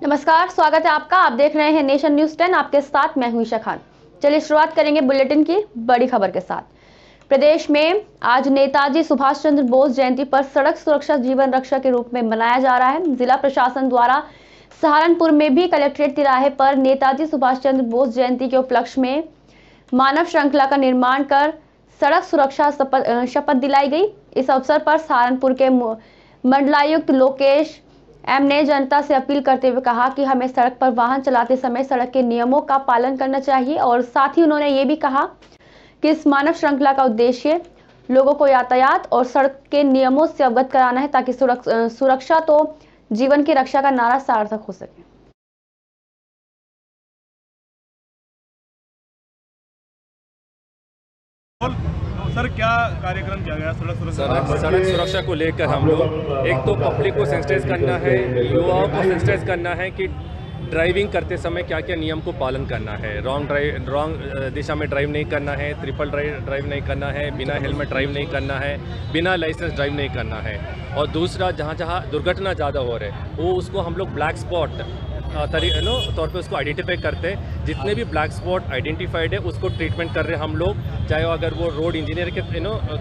नमस्कार, स्वागत है आपका। आप देख रहे हैं नेशन न्यूज 10। आपके साथ मैं हूं ईशा खान। चलिए शुरुआत करेंगे बुलेटिन की बड़ी खबर के साथ। प्रदेश में आज नेताजी सुभाष चंद्र बोस जयंती पर सड़क सुरक्षा जीवन रक्षा के रूप में मनाया जा रहा है। जिला प्रशासन द्वारा सहारनपुर में भी कलेक्ट्रेट तिराहे पर नेताजी सुभाष चंद्र बोस जयंती के उपलक्ष्य में मानव श्रृंखला का निर्माण कर सड़क सुरक्षा शपथ दिलाई गई। इस अवसर पर सहारनपुर के मंडलायुक्त लोकेश एम ने जनता से अपील करते हुए कहा कि हमें सड़क पर वाहन चलाते समय सड़क के नियमों का पालन करना चाहिए और साथ ही उन्होंने ये भी कहा कि इस मानव श्रृंखला का उद्देश्य लोगों को यातायात और सड़क के नियमों से अवगत कराना है ताकि सुरक्षा तो जीवन की रक्षा का नारा सार्थक हो सके। सर, क्या कार्यक्रम किया गया सड़क सुरक्षा को लेकर? हम लोग एक तो पब्लिक को सेंसिटाइज करना है, युवाओं को सेंसिटाइज करना है कि ड्राइविंग करते समय क्या क्या नियम को पालन करना है। रॉन्ग दिशा में ड्राइव नहीं करना है, ट्रिपल ड्राइव नहीं करना है, बिना हेलमेट ड्राइव नहीं करना है, बिना लाइसेंस ड्राइव नहीं करना है। और दूसरा, जहाँ जहाँ दुर्घटना ज़्यादा हो रहे हैं वो उसको हम लोग ब्लैक स्पॉट तौर पे उसको आइडेंटिफाई करते हैं। जितने भी ब्लैक स्पॉट आइडेंटिफाइड है उसको ट्रीटमेंट कर रहे हैं हम लोग। चाहे अगर वो रोड इंजीनियर के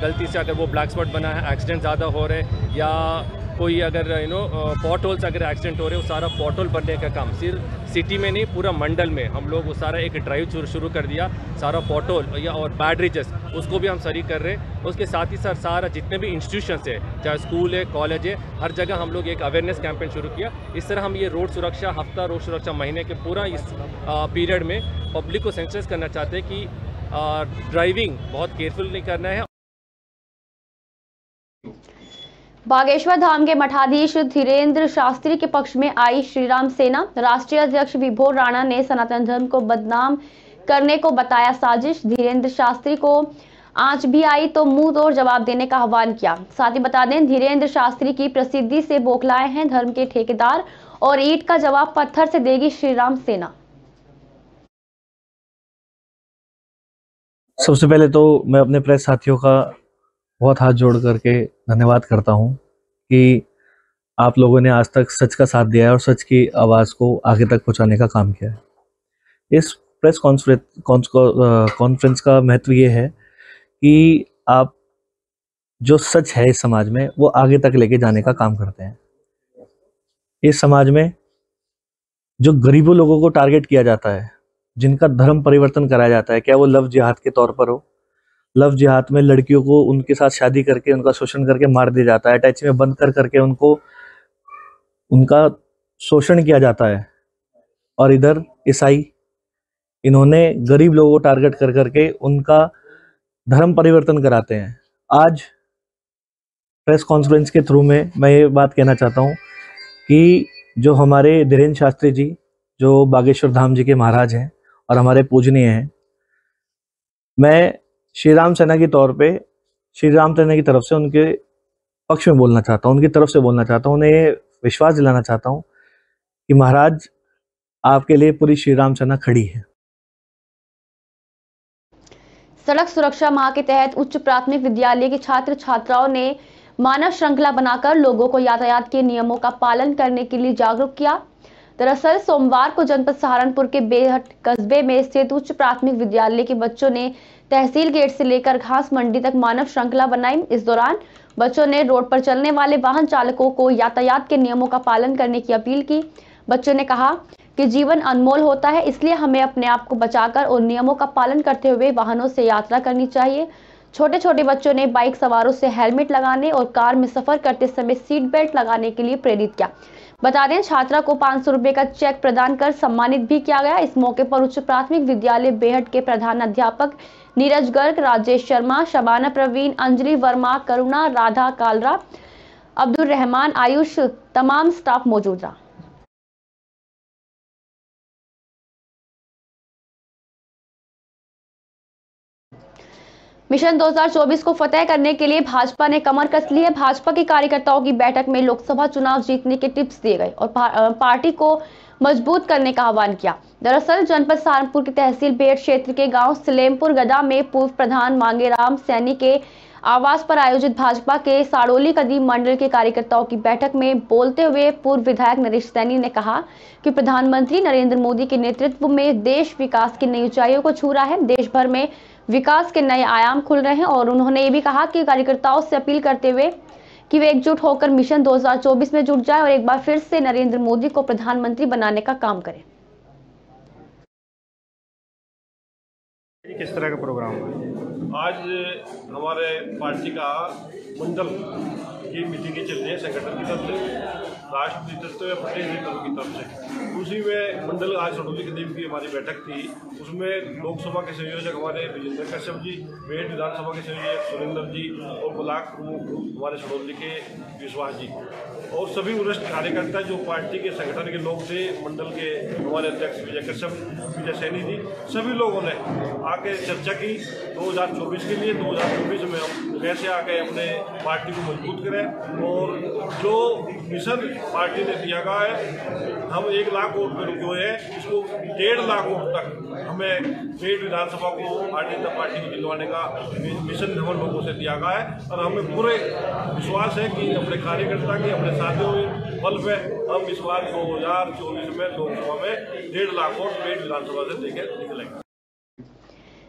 गलती से अगर वो ब्लैक स्पॉट बना है, एक्सीडेंट ज़्यादा हो रहे हैं, या कोई अगर पॉट होल्स अगर एक्सीडेंट हो रहे हैं, वो सारा पॉट होल बनने का काम सिर्फ सिटी में नहीं पूरा मंडल में हम लोग वो सारा एक ड्राइव शुरू कर दिया। सारा पॉट होल या और बैड रिचेस उसको भी हम सही कर रहे हैं। उसके साथ ही सारा जितने भी इंस्टीट्यूशंस है, चाहे स्कूल है, कॉलेज है, हर जगह हम लोग एक अवेयरनेस कैंपेन शुरू किया। इस तरह हम ये रोड सुरक्षा हफ्ता, रोड सुरक्षा महीने के पूरा इस पीरियड में पब्लिक को सेंसिटाइज करना चाहते हैं कि ड्राइविंग बहुत केयरफुली करना है। बागेश्वर धाम के मठाधीश धीरेन्द्र शास्त्री के पक्ष में आई श्रीराम सेना। राष्ट्रीय अध्यक्ष विभोर राणा ने सनातन धर्म को बदनाम करने को बताया साजिश। धीरेन्द्र शास्त्री को आंच भी आई तो मुंह तोड़ जवाब देने का आह्वान किया। साथ ही बता दें, धीरेन्द्र शास्त्री की प्रसिद्धि से बौखलाए हैं धर्म के ठेकेदार और ईंट का जवाब पत्थर से देगी श्रीराम सेना। सबसे पहले तो मैं अपने प्रेस साथियों का बहुत हाथ जोड़ करके धन्यवाद करता हूं कि आप लोगों ने आज तक सच का साथ दिया है और सच की आवाज़ को आगे तक पहुंचाने का काम किया है। इस प्रेस कॉन्फ्रेंस का महत्व ये है कि आप जो सच है इस समाज में वो आगे तक लेके जाने का काम करते हैं। इस समाज में जो गरीबों लोगों को टारगेट किया जाता है, जिनका धर्म परिवर्तन कराया जाता है, क्या वो लव जिहाद के तौर पर हो। लव जिहाद में लड़कियों को उनके साथ शादी करके उनका शोषण करके मार दिया जाता है, अटैच में बंद करके उनका शोषण किया जाता है। और इधर ईसाई, इन्होंने गरीब लोगों को टारगेट कर करके उनका धर्म परिवर्तन कराते हैं। आज प्रेस कॉन्फ्रेंस के थ्रू में मैं ये बात कहना चाहता हूँ कि जो हमारे धीरेन्द्र शास्त्री जी, जो बागेश्वर धाम जी के महाराज हैं और हमारे पूजनीय हैं, मैं श्री राम सेना के तौर पे श्री राम सेना की तरफ से उनके पक्ष में बोलना चाहता हूँ, उनकी तरफ से बोलना चाहता हूँ, उन्हें ये विश्वास दिलाना चाहता हूँ कि महाराज आपके लिए पूरी श्री राम सेना खड़ी है। सड़क सुरक्षा माह के तहत उच्च प्राथमिक विद्यालय के छात्र छात्राओं ने मानव श्रृंखला बनाकर लोगों को यातायात के नियमों का पालन करने के लिए जागरूक किया। दरअसल सोमवार को जनपद सहारनपुर के बेहट कस्बे में स्थित उच्च प्राथमिक विद्यालय के बच्चों ने तहसील गेट से लेकर घास मंडी तक मानव श्रृंखला बनाई। इस दौरान बच्चों ने रोड पर चलने वाले वाहन चालकों को यातायात के नियमों का पालन करने की अपील की। बच्चों ने कहा कि जीवन अनमोल होता है, इसलिए हमें अपने आप को बचाकर और नियमों का पालन करते हुए वाहनों से यात्रा करनी चाहिए। छोटे छोटे बच्चों ने बाइक सवारों से हेलमेट लगाने और कार में सफर करते समय सीट बेल्ट लगाने के लिए प्रेरित किया। बता दें, छात्रा को 500 रुपए का चेक प्रदान कर सम्मानित भी किया गया। इस मौके पर उच्च प्राथमिक विद्यालय बेहट के प्रधान अध्यापक नीरज गर्ग, राजेश शर्मा, शबाना प्रवीण, अंजलि वर्मा, करुणा, राधा कालरा, अब्दुल रहमान, आयुष, तमाम स्टाफ मौजूद रहा। मिशन 2024 को फतेह करने के लिए भाजपा ने कमर कस ली है। भाजपा के कार्यकर्ताओं की बैठक में लोकसभा चुनाव जीतने के टिप्स दिए गए और पार्टी को मजबूत करने का आह्वान किया। दरअसल जनपद सहारनपुर की तहसील बेहट क्षेत्र के गांव सलेमपुर गदा में पूर्व प्रधान मांगेराम सैनी के आवास पर आयोजित भाजपा के साड़ोली कदीम मंडल के कार्यकर्ताओं की बैठक में बोलते हुए पूर्व विधायक नरेश सैनी ने कहा कि प्रधानमंत्री नरेंद्र मोदी के नेतृत्व में देश विकास की नई ऊंचाइयों को छू रहा है। देश भर में विकास के नए आयाम खुल रहे हैं और उन्होंने ये भी कहा कि कार्यकर्ताओं से अपील करते हुए कि वे एकजुट होकर मिशन 2024 में जुट जाए और एक बार फिर से नरेंद्र मोदी को प्रधानमंत्री बनाने का काम करें। किस तरह का प्रोग्राम है? आज हमारे पार्टी का मंडल की मीटिंगें चल रही है संगठन की तरफ से, राष्ट्र नेतृत्व या प्रदेश नेतृत्व की तरफ से। उसी में मंडल आज साड़ोली कदीम की हमारी बैठक थी। उसमें लोकसभा के संयोजक हमारे विजेंद्र कश्यप जी, मेरठ विधानसभा के संयोजक सुरेंद्र जी और ब्लॉक प्रमुख हमारे साड़ोली के विश्वास जी और सभी वरिष्ठ कार्यकर्ता जो पार्टी के संगठन के लोग थे, मंडल के हमारे अध्यक्ष विजय कश्यप, विजय सैनी जी, सभी लोगों ने आके चर्चा की 2024 के लिए। 2024 में हम कैसे आके अपने पार्टी को मजबूत करें और जो मिशन पार्टी ने दिया गया है, हम 1 लाख वोट पर रुके हुए हैं, इसको 1.5 लाख वोट तक हमें मेरठ विधानसभा को भारतीय जनता पार्टी को दिलवाने का मिशन हम लोगों से दिया गया है और हमें पूरे विश्वास है कि अपने कार्यकर्ता के, अपने साथियों के बल पे हम इस बार 2024 में लोकसभा में 1.5 लाख वोट मेरठ विधानसभा से देकर निकलेंगे।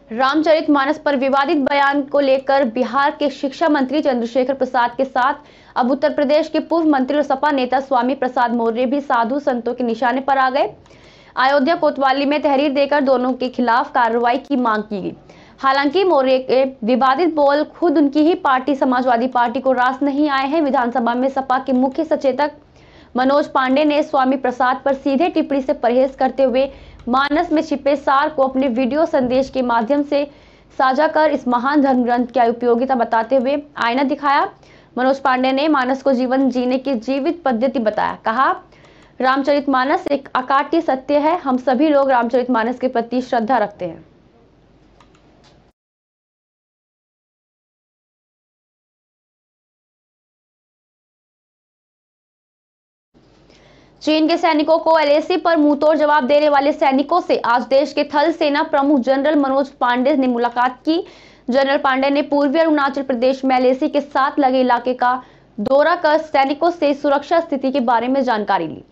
रामचरितमानस पर विवादित बयान को लेकर बिहार के शिक्षा मंत्री चंद्रशेखर प्रसाद के साथ अब उत्तर प्रदेश के पूर्व मंत्री और सपा नेता स्वामी प्रसाद मौर्य भी साधु संतों के निशाने पर आ गए। अयोध्या कोतवाली में तहरीर देकर दोनों के खिलाफ कार्रवाई की मांग की गई। हालांकि मौर्य के विवादित बोल खुद उनकी ही पार्टी समाजवादी पार्टी को रास नहीं आए हैं। विधानसभा में सपा के मुख्य सचेतक मनोज पांडे ने स्वामी प्रसाद पर सीधे टिप्पणी से परहेज करते हुए मानस में छिपे सार को अपने वीडियो संदेश के माध्यम से साझा कर इस महान धर्म ग्रंथ की उपयोगिता बताते हुए आईना दिखाया। मनोज पांडे ने मानस को जीवन जीने की जीवित पद्धति बताया। कहा, रामचरितमानस एक अकाट्य सत्य है। हम सभी लोग रामचरितमानस के प्रति श्रद्धा रखते हैं। चीन के सैनिकों को एलएसी पर मुंहतोड़ जवाब देने वाले सैनिकों से आज देश के थल सेना प्रमुख जनरल मनोज पांडे ने मुलाकात की। जनरल पांडे ने पूर्वी अरुणाचल प्रदेश में एलएसी के साथ लगे इलाके का दौरा कर सैनिकों से सुरक्षा स्थिति के बारे में जानकारी ली।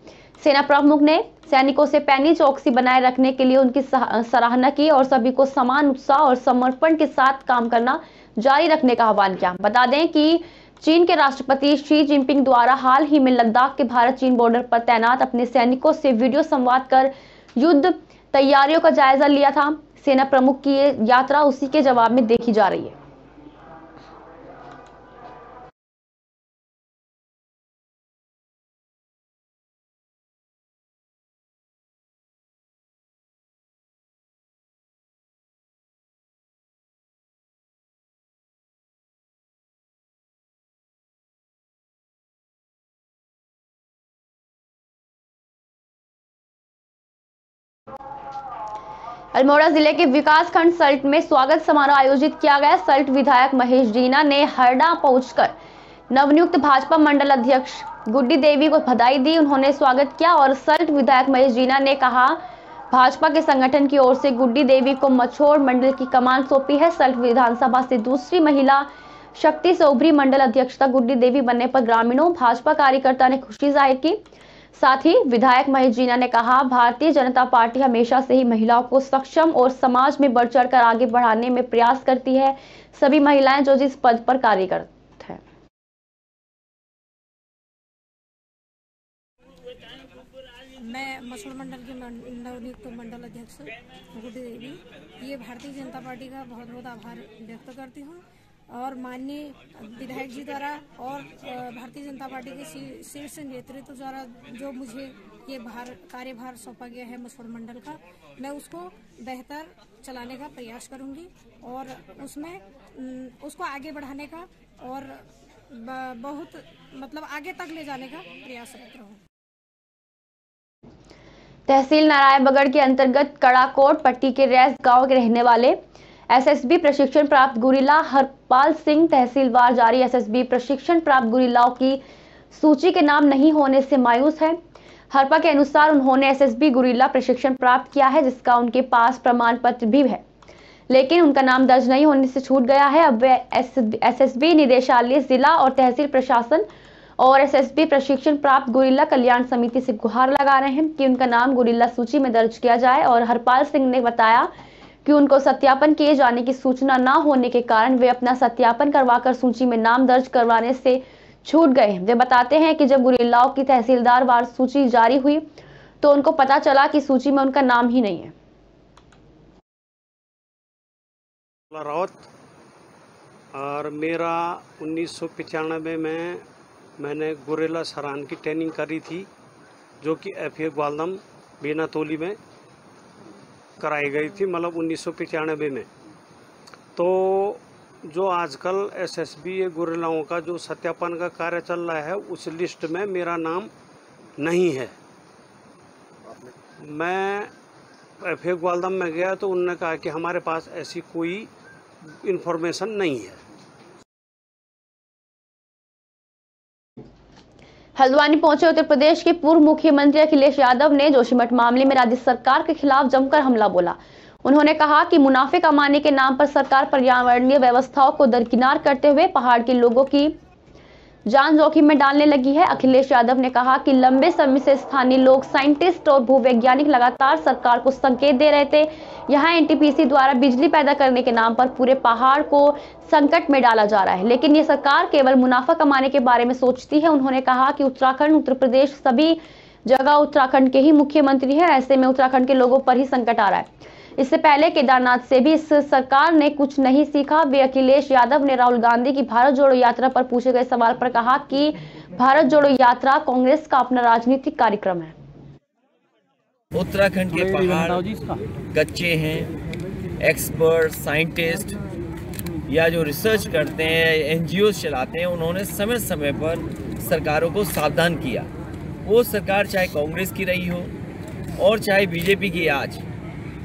सेना प्रमुख ने सैनिकों से पैनी चौकसी बनाए रखने के लिए उनकी सराहना की और सभी को समान उत्साह और समर्पण के साथ काम करना जारी रखने का आह्वान किया। बता दें कि चीन के राष्ट्रपति शी जिनपिंग द्वारा हाल ही में लद्दाख के भारत चीन बॉर्डर पर तैनात अपने सैनिकों से वीडियो संवाद कर युद्ध तैयारियों का जायजा लिया था। सेना प्रमुख की ये यात्रा उसी के जवाब में देखी जा रही है। अल्मोड़ा जिले के विकास खंड सल्ट में स्वागत समारोह आयोजित किया गया। सल्ट विधायक महेश जीना ने हरडा पहुंचकर नवनियुक्त भाजपा मंडल अध्यक्ष गुड्डी देवी को बधाई दी। उन्होंने स्वागत किया और सल्ट विधायक महेश जीना ने कहा, भाजपा के संगठन की ओर से गुड्डी देवी को मछोड़ मंडल की कमान सौंपी है। सल्ट विधानसभा से दूसरी महिला शक्ति से उभरी मंडल अध्यक्षता गुड्डी देवी बनने पर ग्रामीणों भाजपा कार्यकर्ता ने खुशी जाहिर की। साथ ही विधायक महेश जीना ने कहा, भारतीय जनता पार्टी हमेशा से ही महिलाओं को सक्षम और समाज में बढ़ चढ़कर आगे बढ़ाने में प्रयास करती है। सभी महिलाएं जो जिस पद पर कार्यरत हैं। मैं मसूड़ मंडल की नवनियुक्त मंडल अध्यक्ष गुड्डी देवी ये भारतीय जनता पार्टी का बहुत बहुत आभार व्यक्त करती हूँ और माननीय विधायक जी द्वारा और भारतीय जनता पार्टी के शीर्ष नेतृत्व द्वारा जो मुझे ये कार्यभार सौंपा गया है मसूड़ मंडल का, मैं उसको बेहतर चलाने का प्रयास करूंगी और उसमें उसको आगे बढ़ाने का और बहुत आगे तक ले जाने का प्रयास करती रहूँ। तहसील नारायणबगड़ के अंतर्गत कड़ाकोट पट्टी के रैस गांव के रहने वाले एसएसबी प्रशिक्षण प्राप्त गुरिल्ला हरपाल सिंह तहसीलवार जारी एसएसबी प्रशिक्षण प्राप्त गुरिल्लाओं की सूची के नाम नहीं होने से मायूस है। हरपा के अनुसार उन्होंने एसएसबी गुरिल्ला प्रशिक्षण प्राप्त किया है जिसका उनके पास प्रमाण पत्र भी है, लेकिन उनका नाम दर्ज नहीं होने से छूट गया है। अब वे एसएसबी निदेशालय, जिला और तहसील प्रशासन और एसएसबी प्रशिक्षण प्राप्त गुरिल्ला कल्याण समिति से गुहार लगा रहे हैं कि उनका नाम गुरिल्ला सूची में दर्ज किया जाए। और हरपाल सिंह ने बताया कि उनको सत्यापन किए जाने की सूचना न होने के कारण वे अपना सत्यापन करवाकर सूची में नाम दर्ज करवाने से छूट गए। वे बताते हैं कि जब गुरिल्लाओं की तहसीलदार वार सूची जारी हुई तो उनको पता चला कि सूची में उनका नाम ही नहीं है। रावत और मेरा 1995 में मैंने गुरिल्ला सरान की ट्रेनिंग करी थी, जो कि FA ग्वालदम बेनातोली में कराई गई थी, मतलब 1995 में। तो जो आजकल SSB गुरिल्लाओं का जो सत्यापन का कार्य चल रहा है, उस लिस्ट में मेरा नाम नहीं है। मैं FA ग्वालदम में गया तो उन्होंने कहा कि हमारे पास ऐसी कोई इन्फॉर्मेशन नहीं है। हल्द्वानी पहुंचे उत्तर प्रदेश के पूर्व मुख्यमंत्री अखिलेश यादव ने जोशीमठ मामले में राज्य सरकार के खिलाफ जमकर हमला बोला। उन्होंने कहा कि मुनाफे कमाने के नाम पर सरकार पर्यावरणीय व्यवस्थाओं को दरकिनार करते हुए पहाड़ के लोगों की जान जोखिम में डालने लगी है। अखिलेश यादव ने कहा कि लंबे समय से स्थानीय लोग, साइंटिस्ट और भूवैज्ञानिक लगातार सरकार को संकेत दे रहे थे। यहां एनटीपीसी द्वारा बिजली पैदा करने के नाम पर पूरे पहाड़ को संकट में डाला जा रहा है, लेकिन ये सरकार केवल मुनाफा कमाने के बारे में सोचती है। उन्होंने कहा कि उत्तराखंड, उत्तर प्रदेश, सभी जगह उत्तराखंड के ही मुख्यमंत्री है, ऐसे में उत्तराखंड के लोगों पर ही संकट आ रहा है। इससे पहले केदारनाथ से भी इस सरकार ने कुछ नहीं सीखा। वे अखिलेश यादव ने राहुल गांधी की भारत जोड़ो यात्रा पर पूछे गए सवाल पर कहा कि भारत जोड़ो यात्रा कांग्रेस का अपना राजनीतिक कार्यक्रम है। उत्तराखंड के पहाड़ कच्चे हैं। एक्सपर्ट, साइंटिस्ट या जो रिसर्च करते हैं, NGO चलाते हैं, उन्होंने समय समय पर सरकारों को सावधान किया। वो सरकार चाहे कांग्रेस की रही हो और चाहे बीजेपी की, आज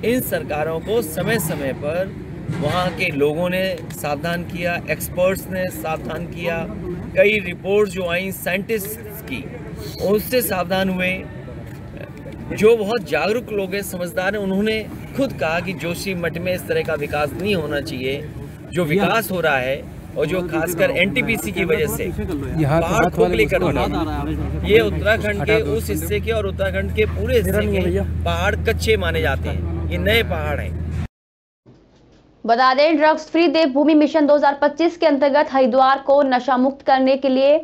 इन सरकारों को समय समय पर वहाँ के लोगों ने सावधान किया, एक्सपर्ट्स ने सावधान किया। कई रिपोर्ट्स जो आई साइंटिस्ट की, उससे सावधान हुए। जो बहुत जागरूक लोग हैं, समझदार हैं, उन्होंने खुद कहा कि जोशीमठ में इस तरह का विकास नहीं होना चाहिए। जो विकास हो रहा है और जो खासकर एनटीपीसी की वजह से पहाड़ खोखले कर बना, ये उत्तराखंड के उस हिस्से के और उत्तराखंड के पूरे हिस्से के पहाड़ कच्चे माने जाते हैं। ये नए पहाड़ हैं। बता दें, ड्रग्स फ्री देवभूमि मिशन 2025 के अंतर्गत हरिद्वार को नशा मुक्त करने के लिए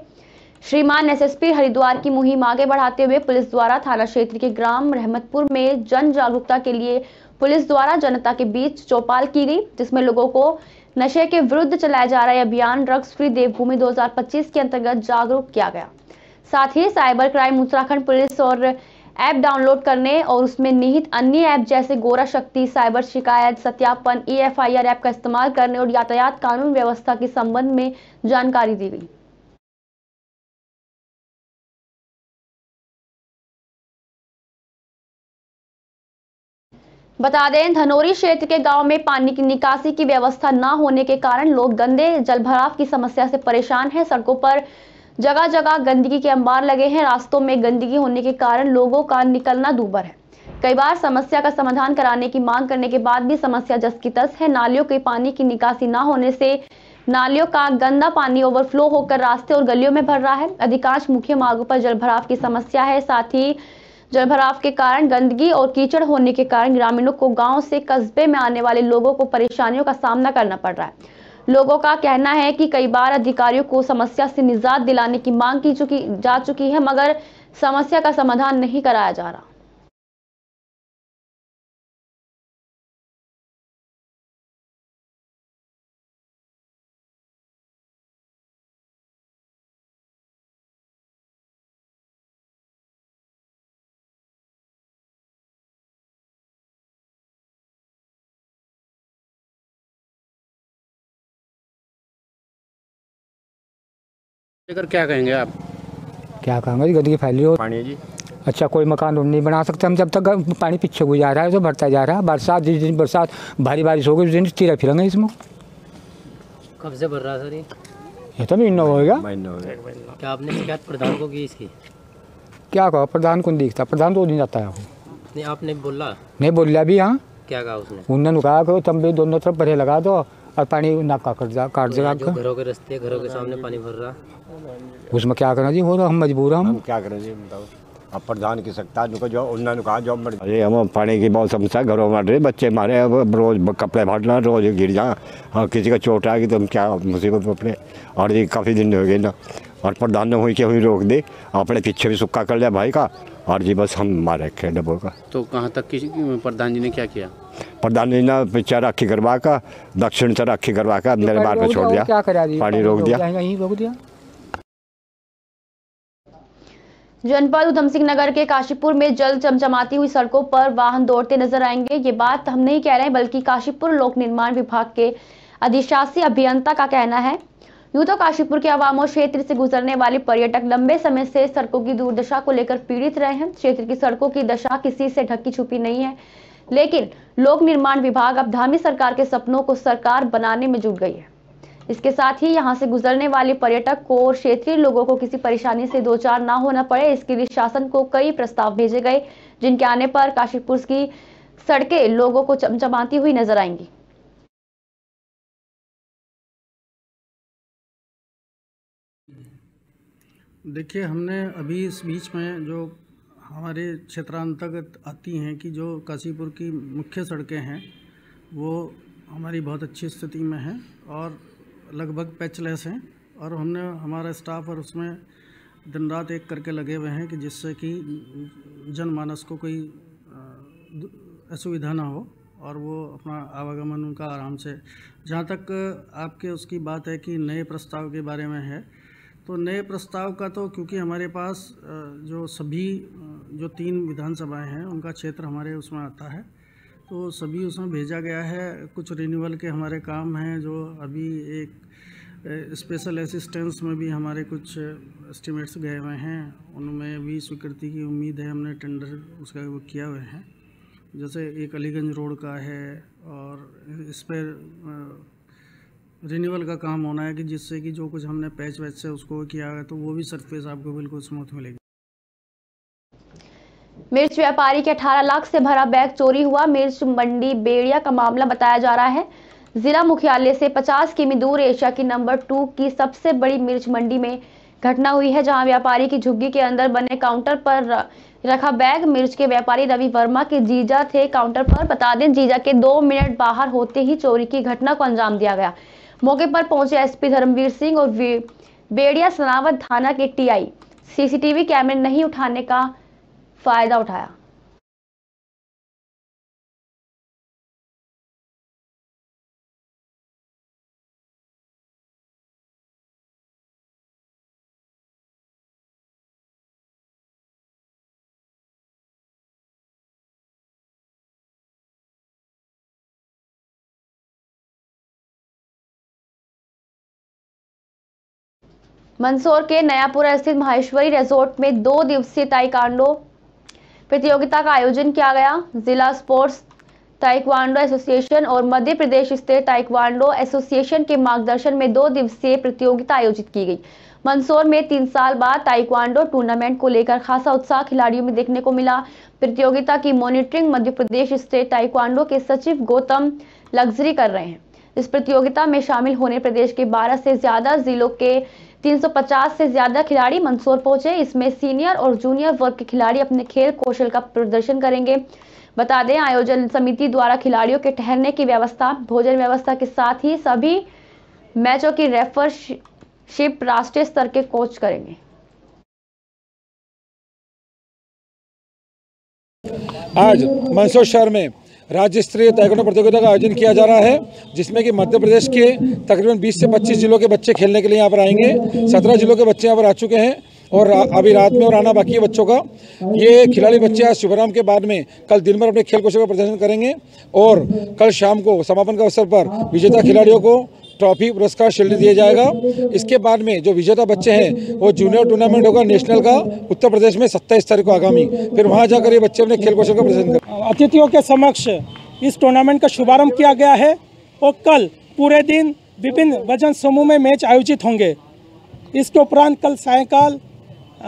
श्रीमान एसएसपी हरिद्वार की मुहिम आगे बढ़ाते हुए पुलिस द्वारा थाना क्षेत्र के ग्राम रहमतपुर में जन जागरूकता के लिए पुलिस द्वारा जनता के बीच चौपाल की गई, जिसमें लोगों को नशे के विरुद्ध चलाया जा रहा अभियान ड्रग्स फ्री देवभूमि 2025 के अंतर्गत जागरूक किया गया। साथ ही साइबर क्राइम उत्तराखंड पुलिस और ऐप डाउनलोड करने और उसमें निहित अन्य ऐप जैसे गोरा शक्ति, साइबर शिकायत सत्यापन, EFIR ऐप का इस्तेमाल करने और यातायात कानून व्यवस्था के संबंध में जानकारी दी गई। बता दें, धनोरी क्षेत्र के गांव में पानी की निकासी की व्यवस्था न होने के कारण लोग गंदे जलभराव की समस्या से परेशान हैं। सड़कों पर जगह जगह गंदगी के अंबार लगे हैं। रास्तों में गंदगी होने के कारण लोगों का निकलना दूभर है। कई बार समस्या का समाधान कराने की मांग करने के बाद भी समस्या जस की तस है। नालियों के पानी की निकासी न होने से नालियों का गंदा पानी ओवरफ्लो होकर रास्ते और गलियों में भर रहा है। अधिकांश मुख्य मार्गों पर जलभराव की समस्या है। साथ ही जलभराव के कारण गंदगी और कीचड़ होने के कारण ग्रामीणों को गांव से कस्बे में आने वाले लोगों को परेशानियों का सामना करना पड़ रहा है। लोगों का कहना है कि कई बार अधिकारियों को समस्या से निजात दिलाने की मांग की जा चुकी है, मगर समस्या का समाधान नहीं कराया जा रहा। लेकर क्या कहेंगे आप? क्या कहेंगे, गंदगी फैली हो पानी है जी। अच्छा, कोई मकान नहीं बना सकते हम जब तक पानी पीछे को जा रहा है, तो बढ़ता जा रहा है। बरसात, जिस दिन बरसात भारी बारिश होगी उस दिन तीरा फिरेंगे इसमें। कब से भर रहा है सर ये तो महीना होगा। क्या आपने शिकायत प्रधान को की इसकी? क्या कहो, प्रधान को नहीं दिखता, प्रधान तो नहीं जाता है। नहीं, आपने बोला? नहीं बोल भी। हाँ, क्या कहा उसने? उन्होंने कहा कि तुम भी दोनों तरफ बड़े लगा दो और पानी नाका काट देगा आपका। घरों के रास्ते, घरों के सामने पानी भर रहा, उसमें क्या करना जी, वो तो हम मजबूर हैं। हम क्या करें जी, बताओ। अब प्रधान की सकता है जो उन्होंने कहा जो अरे हम पानी की बहुत समस्या, घरों में रहे बच्चे मारे, अब रोज कपड़े फाटना, रोज गिर जा, और किसी का चोट आ गई तो हम क्या मुसीबत में पड़े। और ये काफ़ी दिन हो गए ना, और प्रधान ने हुई कि हुई रोक दे, अपने पीछे भी सुक्का कर लिया भाई का, और जी बस हम मारे खे डब्बों का। तो कहाँ तक की प्रधान जी ने क्या किया? प्रधान जी ने पीछे राखी करवा का, दक्षिण से राखी करवा का मेरे मार पे छोड़ दिया, पानी रोक दिया। जनपद उधम सिंह नगर के काशीपुर में जल चमचमाती हुई सड़कों पर वाहन दौड़ते नजर आएंगे। ये बात हम नहीं कह रहे हैं, बल्कि काशीपुर लोक निर्माण विभाग के अधिशासी अभियंता का कहना है। यूं तो काशीपुर के अवामो क्षेत्र से गुजरने वाले पर्यटक लंबे समय से सड़कों की दुर्दशा को लेकर पीड़ित रहे हैं। क्षेत्र की सड़कों की दशा किसी से ढकी छुपी नहीं है, लेकिन लोक निर्माण विभाग अब धामी सरकार के सपनों को सरकार बनाने में जुट गई है। इसके साथ ही यहां से गुजरने वाले पर्यटक को और क्षेत्रीय लोगों को किसी परेशानी से दो चार ना होना पड़े, इसके लिए शासन को कई प्रस्ताव भेजे गए, जिनके आने पर काशीपुर की सड़कें लोगों को चमचमाती हुई नजर आएंगी। देखिए, हमने अभी इस बीच में जो हमारे क्षेत्रांतर्गत आती हैं कि जो काशीपुर की मुख्य सड़कें हैं वो हमारी बहुत अच्छी स्थिति में हैं और लगभग पैचलेस हैं, और हमने हमारा स्टाफ और उसमें दिन रात एक करके लगे हुए हैं कि जिससे कि जनमानस को कोई असुविधा ना हो और वो अपना आवागमन उनका आराम से। जहाँ तक आपके उसकी बात है कि नए प्रस्ताव के बारे में है, तो नए प्रस्ताव का तो क्योंकि हमारे पास जो सभी जो 3 विधानसभाएं हैं उनका क्षेत्र हमारे उसमें आता है, तो सभी उसमें भेजा गया है। कुछ रिन्यूअल के हमारे काम हैं, जो अभी एक स्पेशल असिस्टेंस में भी हमारे कुछ एस्टिमेट्स गए हुए हैं, उनमें भी स्वीकृति की उम्मीद है। हमने टेंडर उसका वो किया हुए हैं, जैसे एक अलीगंज रोड का है, और इस पर रिन्यूअल का काम होना है कि जिससे कि जो कुछ हमने पैच वैच से उसको किया है तो वो भी सरफेस आपको बिल्कुल स्मूथ मिलेगी। मिर्च व्यापारी के 18 लाख से भरा बैग चोरी हुआ। मिर्च मंडी बेड़िया का मामला बताया जा रहा है। जिला मुख्यालय से 50 किमी दूर एशिया की नंबर 2 की सबसे बड़ी मिर्च मंडी में घटना हुई है, जहां व्यापारी की झुग्गी के अंदर बने काउंटर पर रखा बैग मिर्च के व्यापारी रवि वर्मा के जीजा थे काउंटर पर। बता दें, जीजा के 2 मिनट बाहर होते ही चोरी की घटना को अंजाम दिया गया। मौके पर पहुंचे एसपी धर्मवीर सिंह और बेड़िया सनावत थाना के टीआई सीसीटीवी कैमरे नहीं उठाने का फायदा उठाया। मंदसौर के नयापुरा स्थित माहेश्वरी रिजॉर्ट में 2 दिवसीय ताइक्वांडो प्रतियोगिता का आयोजन किया गया। जिला स्पोर्ट्स ताइक्वांडो एसोसिएशन और Madhya Pradesh state taekwondo association के मार्गदर्शन में 2 दिवसीय प्रतियोगिता आयोजित की गई। मंदसौर में 3 साल बाद ताइक्वांडो टूर्नामेंट को लेकर खासा उत्साह खिलाड़ियों में देखने को मिला। प्रतियोगिता की monitoring Madhya Pradesh state taekwondo के सचिव गौतम लग्जरी कर रहे हैं। इस प्रतियोगिता में शामिल होने प्रदेश के 12 से ज्यादा जिलों के 350 से ज्यादा खिलाड़ी मंदसौर पहुंचे। इसमें सीनियर और जूनियर वर्ग के खिलाड़ी अपने खेल कौशल का प्रदर्शन करेंगे। बता दें, आयोजन समिति द्वारा खिलाड़ियों के ठहरने की व्यवस्था, भोजन व्यवस्था के साथ ही सभी मैचों की रेफरशिप राष्ट्रीय स्तर के कोच करेंगे। आज मंदसौर शहर में राज्य स्तरीय ताइक्वांडो प्रतियोगिता का आयोजन किया जा रहा है, जिसमें कि मध्य प्रदेश के तकरीबन 20 से 25 जिलों के बच्चे खेलने के लिए यहाँ पर आएंगे। 17 जिलों के बच्चे यहाँ पर आ चुके हैं और अभी रात में और आना बाकी है बच्चों का। ये खिलाड़ी बच्चे आज शुभारंभ के बाद में कल दिन भर अपने खेल कौशल का प्रदर्शन करेंगे और कल शाम को समापन के अवसर पर विजेता खिलाड़ियों को ट्रॉफी, पुरस्कार, शील्ड दिया जाएगा। इसके बाद में जो विजेता बच्चे हैं वो जूनियर टूर्नामेंट होगा नेशनल का उत्तर प्रदेश में 27 तारीख को आगामी, फिर वहां जाकर ये बच्चे अपने खेल कौशल का प्रदर्शन करेंगे। अतिथियों के समक्ष इस टूर्नामेंट का शुभारंभ किया गया है और कल पूरे दिन विभिन्न वजन समूह में मैच आयोजित होंगे। इसके उपरांत कल सायंकाल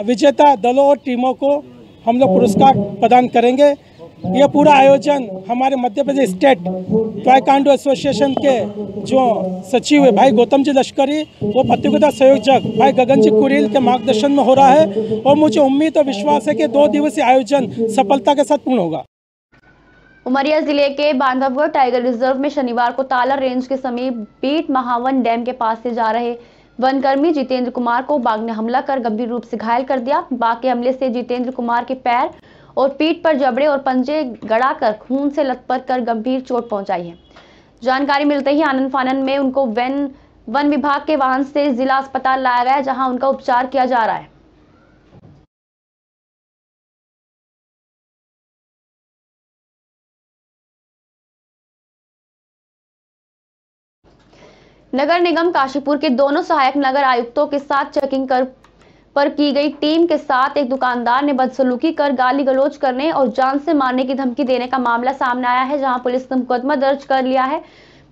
विजेता दलों और टीमों को हम लोग पुरस्कार प्रदान करेंगे। ये पूरा आयोजन हमारे Madhya Pradesh state taekwondo association के जो सचिव है भाई गौतम जी लश्करी, वो प्रतियोगिता संयोजक भाई गगन जी कुरील के मार्गदर्शन में हो रहा है और मुझे उम्मीद और विश्वास है कि 2 दिवसीय आयोजन सफलता के साथ पूर्ण होगा। उमरिया जिले के बांधवगढ़ टाइगर रिजर्व में शनिवार को ताला रेंज के समीप बीट महावन डैम के पास से जा रहे वनकर्मी जितेंद्र कुमार को बाघ ने हमला कर गंभीर रूप से घायल कर दिया। बाघ के हमले से जितेंद्र कुमार के पैर और पीठ पर जबड़े और पंजे गड़ाकर खून से लथपथ कर गंभीर चोट पहुंचाई है। जानकारी मिलते ही आनन फानन में उनको वन विभाग के वाहन से जिला अस्पताल लाया गया, जहां उनका उपचार किया जा रहा है। नगर निगम काशीपुर के दोनों सहायक नगर आयुक्तों के साथ चेकिंग पर की गई टीम के साथ एक दुकानदार ने बदसलूकी कर गाली गलौज करने और जान से मारने की धमकी देने का मामला सामने आया है, जहां पुलिस ने मुकदमा दर्ज कर लिया है।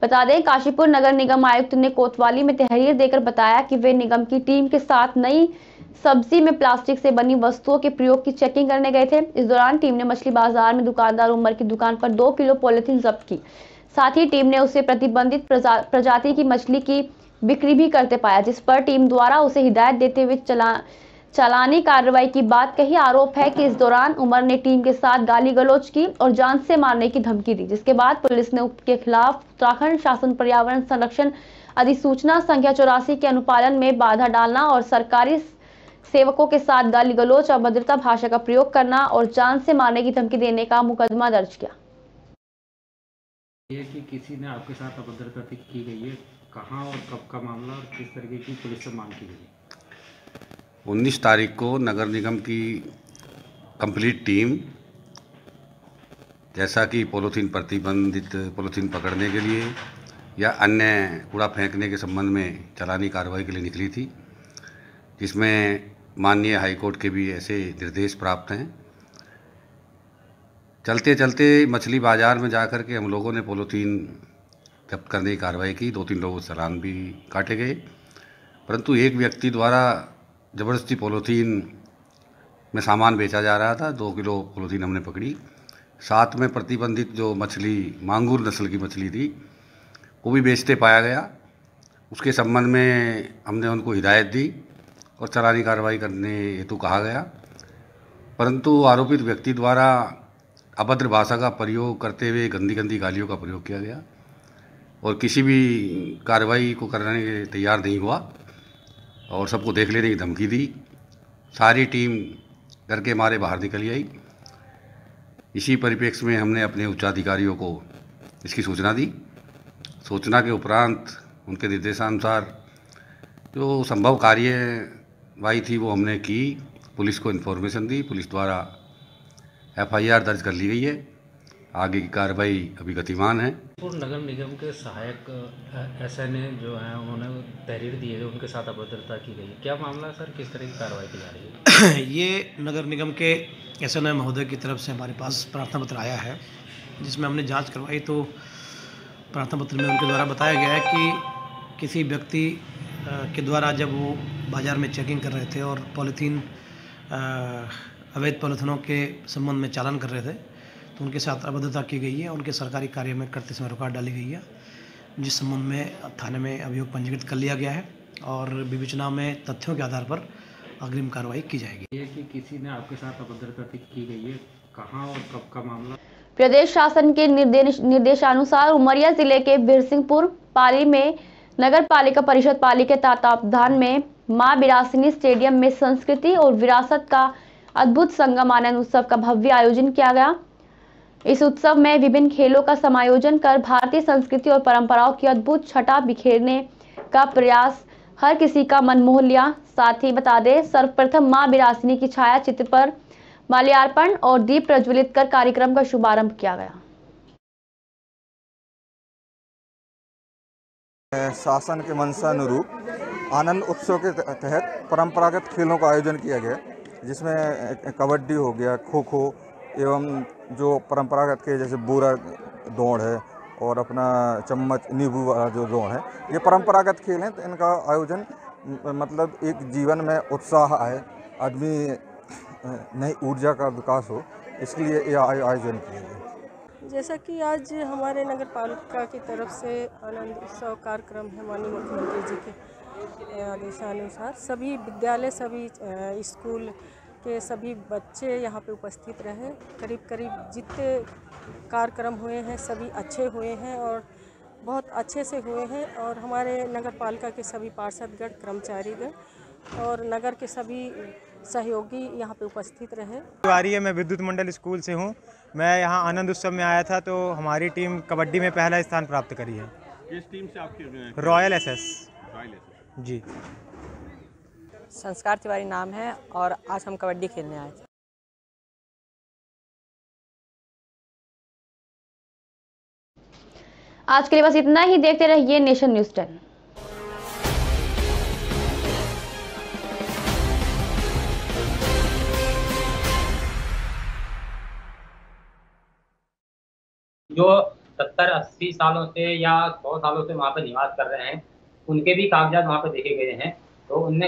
बता दें, काशीपुर नगर निगम आयुक्त ने कोतवाली में तहरीर देकर बताया कि वे निगम की टीम के साथ नई सब्जी में प्लास्टिक से बनी वस्तुओं के प्रयोग की चेकिंग करने गए थे। इस दौरान टीम ने मछली बाजार में दुकानदार उमर की दुकान पर 2 किलो पॉलिथीन जब्त की। साथ ही टीम ने उसे प्रतिबंधित प्रजाति की मछली की बिक्री भी करते पाया, जिस पर टीम द्वारा उसे हिदायत देते हुए चालानी कार्रवाई की बात कही। आरोप है कि इस दौरान उमर ने टीम के साथ गाली गलौज की और जान से मारने की धमकी दी, जिसके बाद पुलिस ने उसके खिलाफ उत्तराखंड शासन पर्यावरण संरक्षण अधिसूचना संख्या 84 के अनुपालन में बाधा डालना और सरकारी सेवकों के साथ गाली गलौज, अभद्रता भाषा का प्रयोग करना और जान से मारने की धमकी देने का मुकदमा दर्ज किया। ये कि किसी ने आपके साथ अभद्रता की गई है, कहाँ और कब का मामला और किस तरीके की पुलिस से मांग की गई? 19 तारीख को नगर निगम की कंप्लीट टीम, जैसा कि पॉलीथीन प्रतिबंधित पॉलीथीन पकड़ने के लिए या अन्य कूड़ा फेंकने के संबंध में चालानी कार्रवाई के लिए निकली थी, जिसमें माननीय हाईकोर्ट के भी ऐसे निर्देश प्राप्त हैं। चलते चलते मछली बाज़ार में जाकर के हम लोगों ने पॉलीथीन जब्त करने की कार्रवाई की। 2-3 लोगों के चालान भी काटे गए, परंतु एक व्यक्ति द्वारा ज़बरदस्ती पॉलीथीन में सामान बेचा जा रहा था। 2 किलो पॉलीथीन हमने पकड़ी। साथ में प्रतिबंधित जो मछली मांगूर नस्ल की मछली थी वो भी बेचते पाया गया। उसके संबंध में हमने उनको हिदायत दी और चालानी कार्रवाई करने हेतु कहा गया, परंतु आरोपित व्यक्ति द्वारा अभद्र भाषा का प्रयोग करते हुए गंदी गंदी गालियों का प्रयोग किया गया और किसी भी कार्रवाई को करने के तैयार नहीं हुआ और सबको देख लेने की धमकी दी। सारी टीम डर के मारे बाहर निकल आई। इसी परिप्रेक्ष्य में हमने अपने उच्चाधिकारियों को इसकी सूचना दी। सूचना के उपरांत उनके निर्देशानुसार जो संभव कार्यवाही थी वो हमने की। पुलिस को इन्फॉर्मेशन दी, पुलिस द्वारा FIR दर्ज कर ली गई है। आगे की कार्रवाई अभी गतिमान है। नगर निगम के सहायक SNA जो हैं उन्होंने तहरीर दी है, उनके साथ अभद्रता की गई। क्या मामला सर, किस तरह की कार्रवाई की जा रही है? ये नगर निगम के SNA महोदय की तरफ से हमारे पास प्रार्थना पत्र आया है, जिसमें हमने जांच करवाई। तो प्रार्थना पत्र में उनके द्वारा बताया गया है कि किसी व्यक्ति के द्वारा जब वो बाज़ार में चेकिंग कर रहे थे और पॉलीथीन अवैध पॉलीथीनों के संबंध में चालान कर रहे थे, तो उनके साथ अभद्रता की गई है। उनके सरकारी कार्य में करते समय रुकावट डाली गई है, जिस संबंध में थाने में अभियोग पंजीकृत कर लिया गया है और विवेचना में तथ्यों के आधार पर अग्रिम कार्रवाई की जाएगी। ये कि किसी ने आपके साथ अभद्रता की गई है, कहाँ और कब का मामला? प्रदेश शासन के निर्देशानुसार उमरिया जिले के बिरसिंहपुर पाली में नगर पालिका परिषद पाली के तत्वावधान में मां बिरासिनी स्टेडियम में संस्कृति और विरासत का अद्भुत संगम आनंद उत्सव का भव्य आयोजन किया गया। इस उत्सव में विभिन्न खेलों का समायोजन कर भारतीय संस्कृति और परंपराओं की अद्भुत छटा बिखेरने का प्रयास हर किसी का मन मोह लिया। साथ ही बता दें, सर्वप्रथम मां बिरासिनी की छाया चित्र पर माल्यार्पण और दीप प्रज्वलित कर कार्यक्रम का शुभारंभ किया गया। शासन के मंशानुरूप आनंद उत्सव के तहत परंपरागत खेलों का आयोजन किया गया, जिसमें कबड्डी हो गया, खो खो एवं जो परंपरागत के जैसे बोरा दौड़ है और अपना चम्मच नींबू वाला जो दौड़ है, ये परंपरागत खेल हैं। तो इनका आयोजन मतलब एक जीवन में उत्साह आए, आदमी नई ऊर्जा का विकास हो, इसके लिए ये आयोजन किया गया। जैसा कि आज हमारे नगर पालिका की तरफ से आनंद उत्सव कार्यक्रम है, माननीय मुख्यमंत्री जी के आदेशानुसार सभी विद्यालय, सभी स्कूल के सभी बच्चे यहाँ पे उपस्थित रहे। करीब जितने कार्यक्रम हुए हैं सभी अच्छे हुए हैं और बहुत अच्छे से हुए हैं। और हमारे नगर पालिका के सभी पार्षदगण, कर्मचारीगण और नगर के सभी सहयोगी यहाँ पे उपस्थित रहे। तिवारी है, मैं विद्युत मंडल स्कूल से हूँ। मैं यहाँ आनंद उत्सव में आया था तो हमारी टीम कबड्डी में पहला स्थान प्राप्त करी है। किस टीम से आपकी? रॉयल एसएस जी। संस्कार तिवारी नाम है और आज हम कबड्डी खेलने आए थे। आज के लिए बस इतना ही। देखते रहिए नेशन न्यूज़ 10। जो 70-80 सालों से या 100 सालों से वहाँ पर निवास कर रहे हैं, उनके भी कागजात वहाँ पर देखे गए हैं। तो उनने